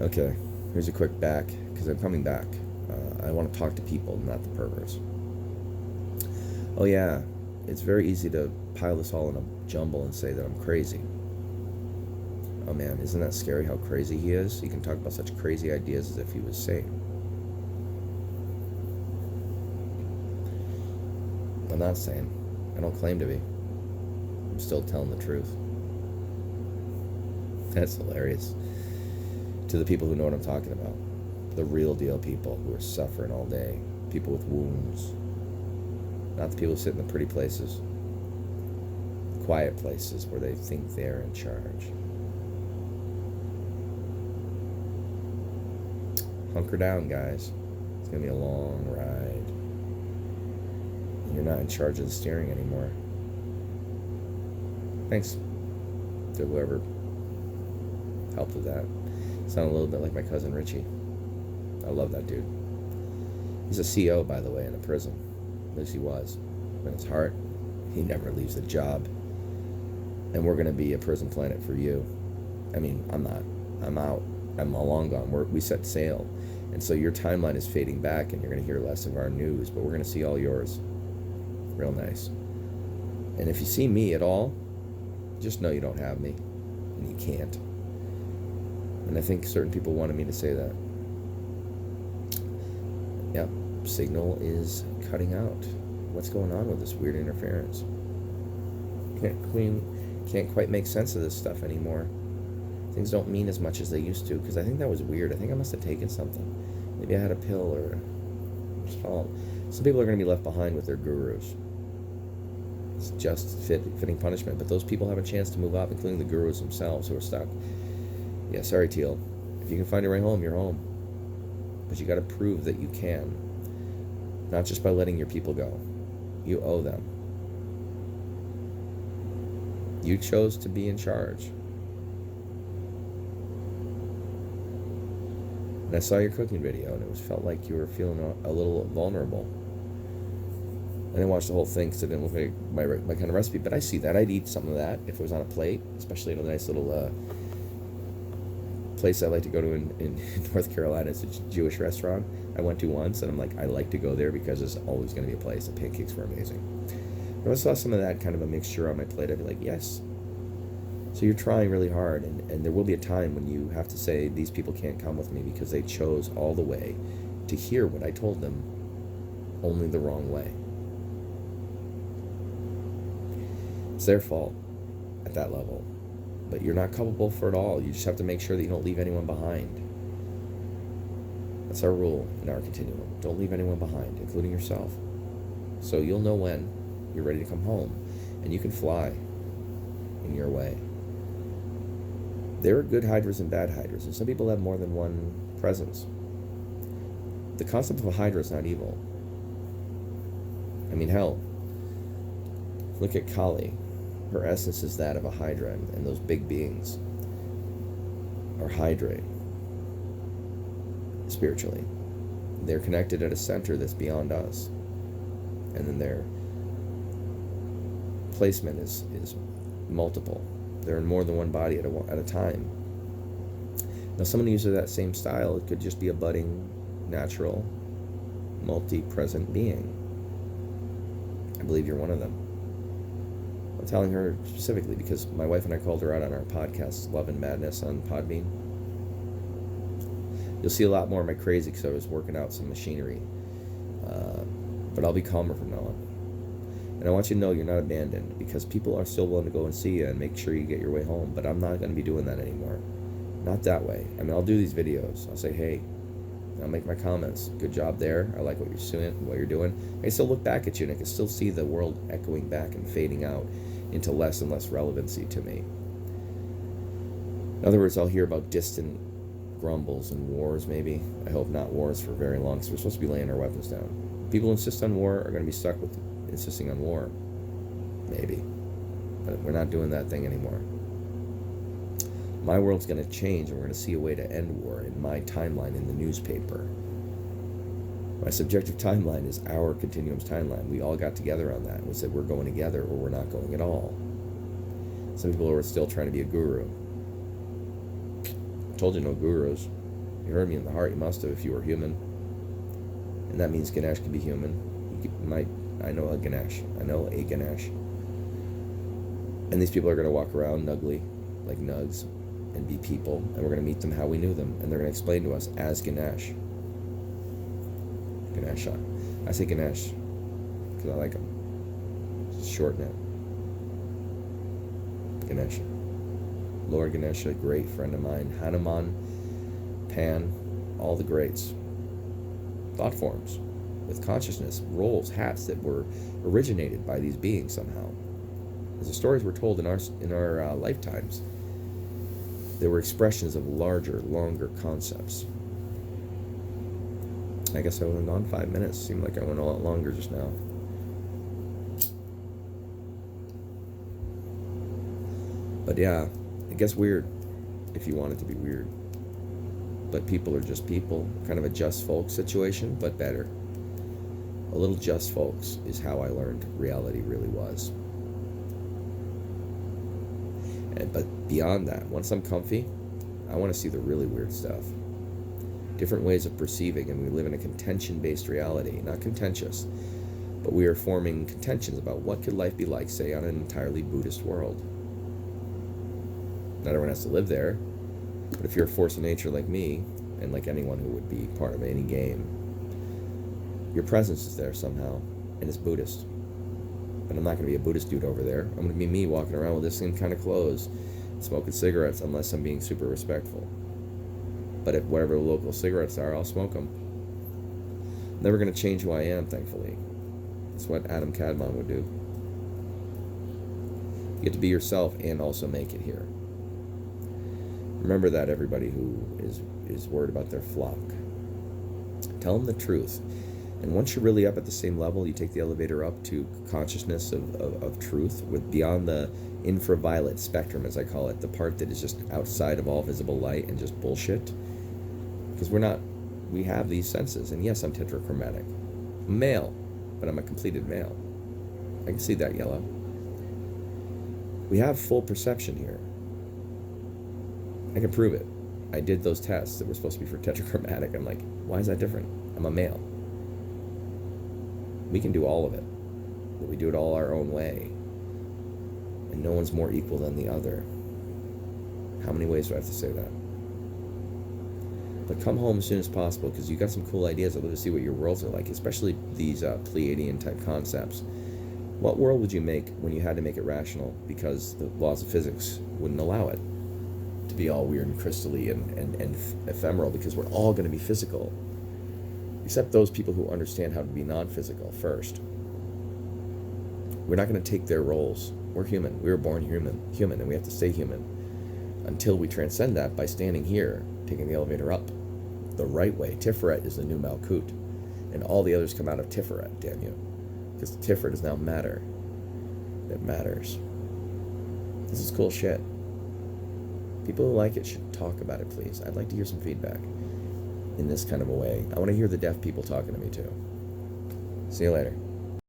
Okay, here's a quick back, because I'm coming back. I want to talk to people, not the perverts. Oh yeah, it's very easy to pile this all in a jumble and say that I'm crazy. Oh man, isn't that scary how crazy he is? He can talk about such crazy ideas as if he was sane. I'm not sane. I don't claim to be. I'm still telling the truth. That's hilarious. To the people who know what I'm talking about. The real deal people who are suffering all day. People with wounds. Not the people who sit in the pretty places. The quiet places where they think they're in charge. Hunker down, guys. It's going to be a long ride. And you're not in charge of the steering anymore. Thanks to whoever helped with that. Sound a little bit like my cousin Richie. I love that dude. He's a CO, by the way, in a prison. At least he was. In his heart, he never leaves the job. And we're going to be a prison planet for you. I mean, I'm not. I'm out. I'm long gone. We set sail. And so your timeline is fading back, and you're going to hear less of our news, but we're going to see all yours. Real nice. And if you see me at all, just know you don't have me. And you can't. And I think certain people wanted me to say that. Yep, signal is cutting out. What's going on with this weird interference? Can't quite make sense of this stuff anymore. Things don't mean as much as they used to, because I think that was weird. I think I must have taken something. Maybe I had a pill or salt. Some people are going to be left behind with their gurus. It's just fitting punishment. But those people have a chance to move up, including the gurus themselves who are stuck. Yeah, sorry, Teal. If you can find your way home, you're home. But you got to prove that you can. Not just by letting your people go. You owe them. You chose to be in charge. And I saw your cooking video, and it felt like you were feeling a little vulnerable. I didn't watch the whole thing because it didn't look like my kind of recipe, but I see that. I'd eat some of that if it was on a plate, especially at a nice little place I like to go to in North Carolina. It's a Jewish restaurant I went to once, and I'm like, I like to go there because there's always going to be a place. The pancakes were amazing. If I saw some of that kind of a mixture on my plate, I'd be like, yes. So you're trying really hard, and there will be a time when you have to say, these people can't come with me because they chose all the way to hear what I told them, only the wrong way. It's their fault at that level, but you're not culpable for it all. You just have to make sure that you don't leave anyone behind. That's our rule in our continuum. Don't leave anyone behind, including yourself. So you'll know when you're ready to come home, and you can fly in your way. There are good hydras and bad hydras, and some people have more than one presence. The concept of a hydra is not evil. I mean, hell, look at Kali. Her essence is that of a hydra, and those big beings are hydrae spiritually. They're connected at a center that's beyond us, and then their placement is multiple. They're in more than one body at a time. Now, someone who uses that same style, it could just be a budding, natural, multi-present being. I believe you're one of them. I'm telling her specifically because my wife and I called her out on our podcast, Love and Madness, on Podbean. You'll see a lot more of my crazy because I was working out some machinery. But I'll be calmer from now on. And I want you to know you're not abandoned, because people are still willing to go and see you and make sure you get your way home. But I'm not going to be doing that anymore. Not that way. I mean, I'll do these videos. I'll say, hey, I'll make my comments. Good job there. I like what you're doing. I can still look back at you, and I can still see the world echoing back and fading out into less and less relevancy to me. In other words, I'll hear about distant grumbles and wars, maybe. I hope not wars for very long, because we're supposed to be laying our weapons down. People who insist on war are going to be stuck with insisting on war. Maybe. But we're not doing that thing anymore. My world's going to change, and we're going to see a way to end war in my timeline in the newspaper. My subjective timeline is our continuum's timeline. We all got together on that. We said we're going together or we're not going at all. Some people are still trying to be a guru. I told you no gurus. You heard me in the heart, you must have if you were human. And that means Ganesh can be human. I know a Ganesh. And these people are going to walk around nuggly, like nugs, and be people. And we're going to meet them how we knew them. And they're going to explain to us as Ganesh. Ganesha. I say Ganesh because I like him. Just shorten it. Ganesha. Lord Ganesha, great friend of mine. Hanuman, Pan, all the greats. Thought forms with consciousness, roles, hats that were originated by these beings somehow. As the stories were told in our lifetimes, they were expressions of larger, longer concepts. I guess I went on 5 minutes. Seemed like I went a lot longer just now. But yeah, it gets weird if you want it to be weird. But people are just people. Kind of a just folks situation, but better. A little just folks is how I learned reality really was. But beyond that, once I'm comfy, I want to see the really weird stuff. Different ways of perceiving, and we live in a contention-based reality. Not contentious, but we are forming contentions about what could life be like, say, on an entirely Buddhist world. Not everyone has to live there, but if you're a force of nature like me, and like anyone who would be part of any game, your presence is there somehow, and it's Buddhist. But I'm not going to be a Buddhist dude over there. I'm going to be me walking around with the same kind of clothes, smoking cigarettes, unless I'm being super respectful. But if whatever the local cigarettes are, I'll smoke them. Never going to change who I am, thankfully. That's what Adam Kadmon would do. You get to be yourself and also make it here. Remember that, everybody who is worried about their flock. Tell them the truth. And once you're really up at the same level, you take the elevator up to consciousness of truth, with beyond the infraviolet spectrum, as I call it, the part that is just outside of all visible light and just bullshit. Because we have these senses. And yes, I'm tetrachromatic. I'm male, but I'm a completed male. I can see that yellow. We have full perception here. I can prove it. I did those tests that were supposed to be for tetrachromatic. I'm like, why is that different? I'm a male. We can do all of it, but we do it all our own way. And no one's more equal than the other. How many ways do I have to say that? But come home as soon as possible, because you got some cool ideas. I'd love to see what your worlds are like, especially these Pleiadian type concepts. What world would you make when you had to make it rational because the laws of physics wouldn't allow it to be all weird and crystally and ephemeral, because we're all going to be physical. Except those people who understand how to be non-physical first. We're not going to take their roles. We're human. We were born human, and we have to stay human until we transcend that by standing here, taking the elevator up the right way. Tiferet is the new Malkut, and all the others come out of Tiferet, damn you. Because Tiferet is now matter. It matters. This is cool shit. People who like it should talk about it, please. I'd like to hear some feedback in this kind of a way. I want to hear the deaf people talking to me too. See you later.